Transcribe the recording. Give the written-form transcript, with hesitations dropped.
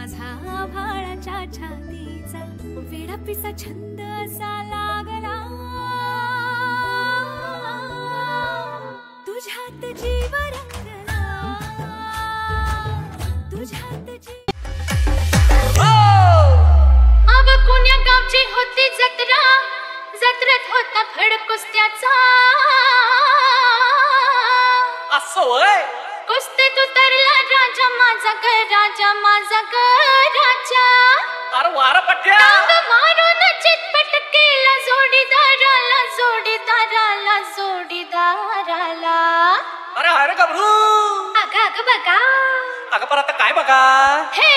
माझा आभाळाच्या छातीचा वेडा पिसा छंद असा लागला तुझ्यात जीव रंगला तुझ्यात अब कोण्या गावची होती जत्रा जत्रेत होता फड कुस्त्याचा असं होय कुस्तीत उतरला राजा माझा ग राजा अरे वारा पट्ट्या टांग मारून चितपट केला जोडीदाराला जोडीदाराला जोडीदाराला अरे अरे गबरू अग अग बघा अगं पर आता काय बघा हे